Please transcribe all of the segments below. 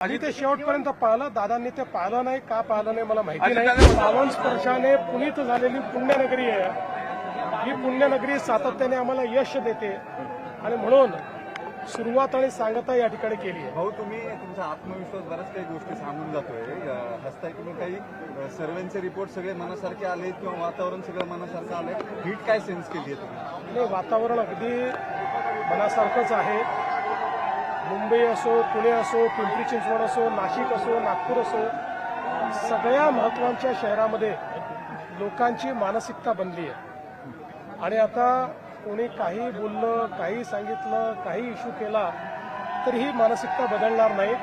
आणि ते शेवटपर्यंत पाहिलं. दादांनी ते पाहिलं नाही. का पाहिलं नाही मला माहिती नाही. पावन स्पर्शाने पुनीत झालेली पुण्यनगरी आहे ही पुण्यनगरी सातत्याने आम्हाला यश देते आणि म्हणून सुरुवात आणि सांगता या ठिकाणी केली आहे. भाऊ, तुम्ही तुमचा आत्मविश्वास बऱ्याच काही गोष्टी सांगून जातोय. हसताय तुम्ही. काही सर्व्हेचे रिपोर्ट सगळे मनासारखे आले किंवा वातावरण सगळं मनासारखं आलंय. हिट काय सेन्स केली आहे तुम्ही? नाही, वातावरण अगदी मनासारखंच आहे. मुंबई असो, पुणे असो, पिंपरी चिंचवड असो, नाशिक असो, नागपूर असो, सगळ्या महत्वाच्या शहरामध्ये लोकांची मानसिकता बनली आहे. आणि आता कोणी काही बोललं, काही सांगितलं, काही इश्यू केला तर ही मानसिकता बदलणार नाही.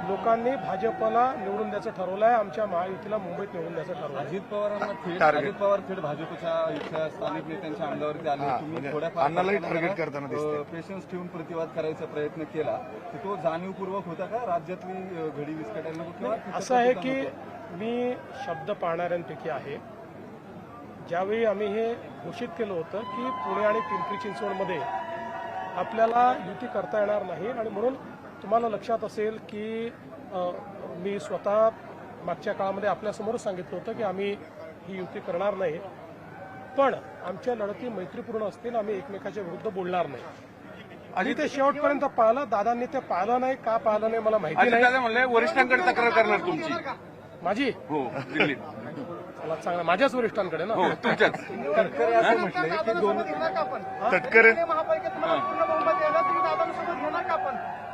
लोकांनी भाजपला निवडून द्यायचं ठरवलं आहे. आमच्या महायुतीला मुंबईत निवडून द्यायचं ठरवलं आहे. अजित पवार थेट भाजपच्या इथल्या स्थानिक नेत्यांच्या अंगावरती आले. तुम्ही थोड्याफार पेशन्स ठेवून प्रतिवाद करायचा प्रयत्न केला तर तो जाणीवपूर्वक होता का? राज्यातली घडी विस्कटायला नको? असं आहे की मी शब्द पाळणाऱ्यांपैकी आहे. ज्यावेळी आम्ही हे घोषित केलं होतं की पुणे आणि पिंपरी चिंचवडमध्ये आपल्याला युती करता येणार नाही आणि म्हणून तुम्हाला लक्षात असेल की मी स्वतः मागच्या काळामध्ये आपल्यासमोरच सांगितलं होतं की आम्ही ही युती करणार नाही, पण आमच्या लढती मैत्रीपूर्ण असतील. आम्ही एकमेकाच्या विरुद्ध बोलणार नाही. आणि ते शेवटपर्यंत पाहिलं. दादांनी ते पाहिलं नाही. का पाहिलं नाही मला माहिती नाही. म्हणले वरिष्ठांकडे तक्रार करणार तुमची? माझी हो, दिल्लीत. मला चांगलं माझ्याच वरिष्ठांकडे ना. हो, तुमच्याच. तटकरे असं म्हटलंय की दोन तटकरे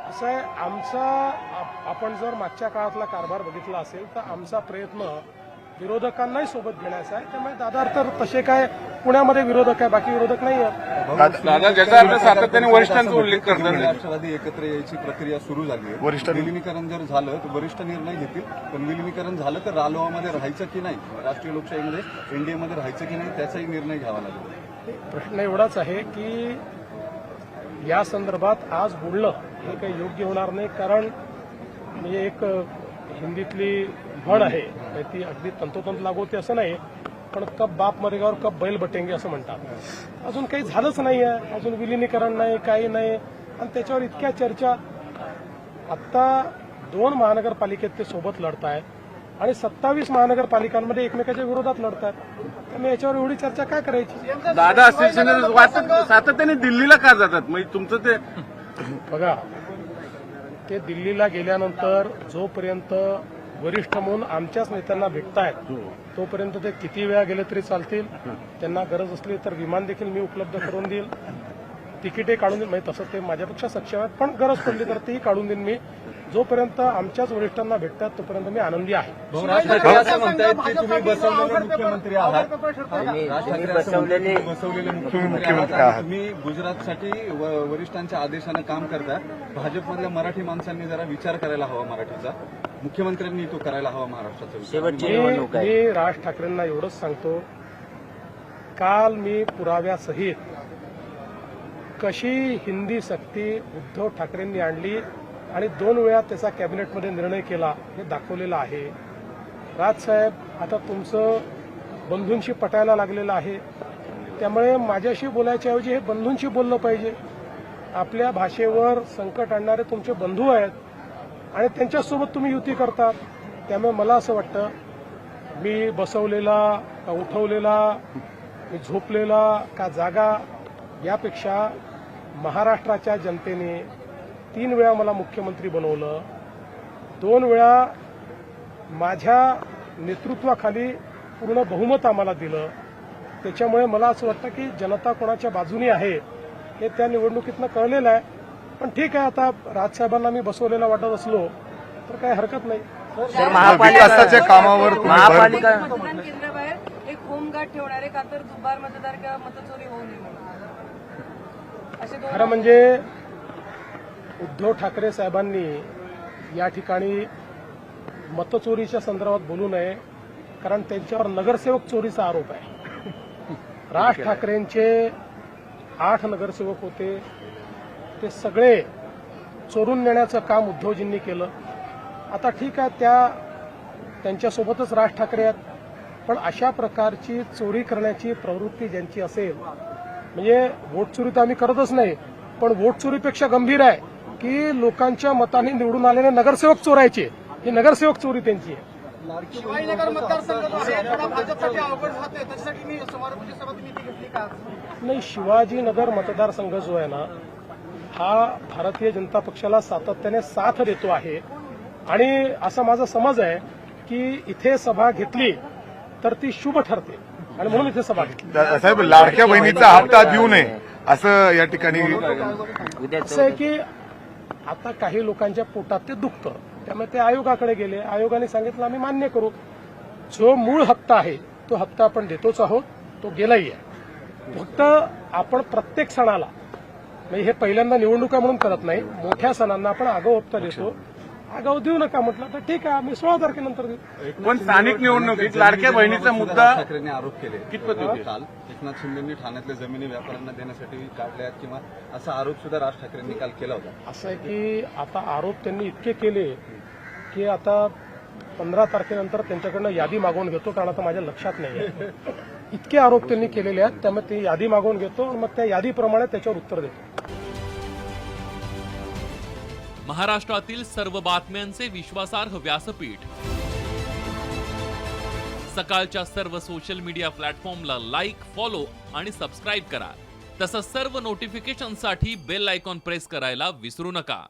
असं आहे आमचा. आपण जर मागच्या काळातला कारभार बघितला असेल तर आमचा प्रयत्न विरोधकांनाही सोबत घेण्याचा आहे. त्यामुळे दादा तर तसे काय पुण्यामध्ये विरोधक आहे, बाकी विरोधक नाही आहेत. दादा ज्याचा अर्थ सातत्याने वरिष्ठांचा उल्लेख करतात. राष्ट्रवादी एकत्र यायची प्रक्रिया सुरू झाली आहे. विलिनीकरण जर झालं तर वरिष्ठ निर्णय घेतील, पण विलिनीकरण झालं तर रालोआमध्ये राहायचं की नाही, राष्ट्रीय लोकशाहीमध्ये एनडीएमध्ये राहायचं की नाही, त्याचाही निर्णय घ्यावा लागेल. प्रश्न एवढाच आहे की या संदर्भात आज बोलणं हे काही योग्य होणार नाही. कारण म्हणजे एक हिंदीतली म्हण आहे, ती अगदी तंतोतंत लागू होती असं नाही, पण कब बाप मरेगावर कब बैल बटेंगे असं म्हणतात. अजून काही झालंच नाही आहे. अजून विलिनीकरण नाही, काही नाही. आणि त्याच्यावर इतक्या चर्चा. आत्ता 2 महानगरपालिकेत ते सोबत लढतायत आणि 27 महानगरपालिकांमध्ये एकमेकाच्या विरोधात लढतात. त्यामुळे याच्यावर एवढी चर्चा काय करायची? दादा सातत्याने दिल्लीला का जातात? म्हणजे तुमचं ते बघा, ते दिल्लीला गेल्यानंतर जोपर्यंत वरिष्ठ म्हणून आमच्याच नेत्यांना भेटतायत तोपर्यंत ते किती वेळा गेले तरी चालतील. त्यांना गरज असली तर विमान देखील मी उपलब्ध करून देईल, तिकीटे काढून देईल. म्हणजे तसं ते माझ्यापेक्षा सक्षम आहेत, पण गरज पडली तर तेही काढून देईन मी. जोपर्यंत आमच्याच वरिष्ठांना भेटतात तोपर्यंत मी आनंदी आहे. राज ठाकरे असं म्हणतायत की तुम्ही बसवलेले मुख्यमंत्री आहात. राज ठाकरे बसवलेले मुख्यमंत्री आहात. तुम्ही गुजरातसाठी वरिष्ठांच्या आदेशानं काम करता. भाजपमधल्या मराठी माणसांनी जरा विचार करायला हवा मराठीचा. मुख्यमंत्र्यांनी तो करायला हवा महाराष्ट्राचा. मी राज ठाकरेंना एवढंच सांगतो, काल मी पुराव्यासहित कशी हिंदी सक्ती उद्धव ठाकरेंनी आणली आणि 2 वेळा त्याचा कॅबिनेटमध्ये निर्णय केला हे दाखवलेलं आहे. राजसाहेब, आता तुमचं बंधूंशी पटायला लागलेलं आहे. त्यामुळे माझ्याशी बोलायच्या ऐवजी हे बंधूंशी बोललं पाहिजे. आपल्या भाषेवर संकट आणणारे तुमचे बंधू आहेत आणि त्यांच्यासोबत तुम्ही युती करतात. त्यामुळे मला असं वाटतं, मी बसवलेला का उठवलेला, मी झोपलेला का जागा, यापेक्षा महाराष्ट्राच्या जनतेने 3 वेळा मला मुख्यमंत्री बनवलं, 2 वेळा माझ्या नेतृत्वाखाली पूर्ण बहुमत आम्हाला दिलं. त्याच्यामुळे मला असं वाटतं की जनता कोणाच्या बाजूने आहे हे त्या निवडणुकीतनं कळलेलं आहे. पण ठीक आहे, आता राजसाहेबांना मी बसवलेला वाटत असलो तर काही हरकत नाही. विकासाच्या कामावर महापालिका केंद्राबाहेर एक होमगार्ड ठेवणारे का तर दुबार मतदार किंवा मतचोरी होऊ नये असे खरं म्हणजे उद्धव ठाकरे साहेबांनी या ठिकाणी मतचोरीच्या संदर्भात बोलू नये, कारण त्यांच्यावर नगरसेवक चोरीचा आरोप आहे. राज ठाकरेंचे 8 नगरसेवक होते, ते सगळे चोरून नेण्याचं काम उद्धवजींनी केलं. आता ठीक आहे, त्यांच्यासोबतच राज ठाकरे आहेत, पण अशा प्रकारची चोरी करण्याची प्रवृत्ती ज्यांची असेल, म्हणजे वोट चोरी तर आम्ही करतच नाही, पण वोट चोरीपेक्षा गंभीर आहे की लोकांच्या मताने निवडून आलेले नगरसेवक चोरायचे, ही नगरसेवक चोरी त्यांची आहे. शिवाजीनगर मतदारसंघ जो आहे थोडा भाजपसाठी अवघड जातोय, त्याच्यासाठी मी समारोपाची सभा तुम्ही घेतली का? नाही, शिवाजीनगर मतदारसंघ जो आहे ना, हा भारतीय जनता पक्षाला सातत्याने साथ देतो आहे आणि असा माझा समज आहे की इथे सभा घेतली तर ती शुभ ठरते आणि म्हणून इथे सभा घेतली. साहेब, लाडक्या बहिणीचा हप्ता देऊ नये असं या ठिकाणी असं आहे की आता काही लोकांच्या पोटात ते दुखतं, त्यामुळे ते आयोगाकडे गेले. आयोगाने सांगितलं आम्ही मान्य करू. जो मूळ हप्ता आहे तो हप्ता आपण देतोच आहोत, तो गेलाही आहे. फक्त आपण प्रत्येक सणाला, म्हणजे हे पहिल्यांदा निवडणुका म्हणून करत नाही, मोठ्या सणांना आपण आगाऊ हप्ता देतो. आगाऊ देऊ नका म्हटलं तर ठीक आहे, आम्ही 16 तारखेनंतर देऊ. पण स्थानिक निवडणुकीत लाडक्या बहिणीचा मुद्दा राज ठाकरेंनी आरोप केले कितपत योग्य? काल एकनाथ शिंदेंनी ठाण्यातल्या जमिनी व्यापाऱ्यांना देण्यासाठी काढल्या किंवा असा आरोप सुद्धा राज ठाकरेंनी काल केला होता. असं आहे की आता आरोप त्यांनी इतके केले की आता 15 तारखेनंतर त्यांच्याकडनं यादी मागवून घेतो, कारण आता माझ्या लक्षात नाही आहे. इतके आरोप त्यांनी केलेले आहेत, त्यामुळे ती यादी मागवून घेतो आणि मग त्या यादीप्रमाणे त्याच्यावर उत्तर देतो. महाराष्ट्रातील सर्व बातम्यांचे विश्वासार्ह व्यासपीठ, सकाळच्या सर्व सोशल मीडिया प्लॅटफॉर्मला लाईक, फॉलो आणि सबस्क्राईब करा. तसंच सर्व नोटिफिकेशनसाठी बेल आयकॉन प्रेस करायला विसरू नका.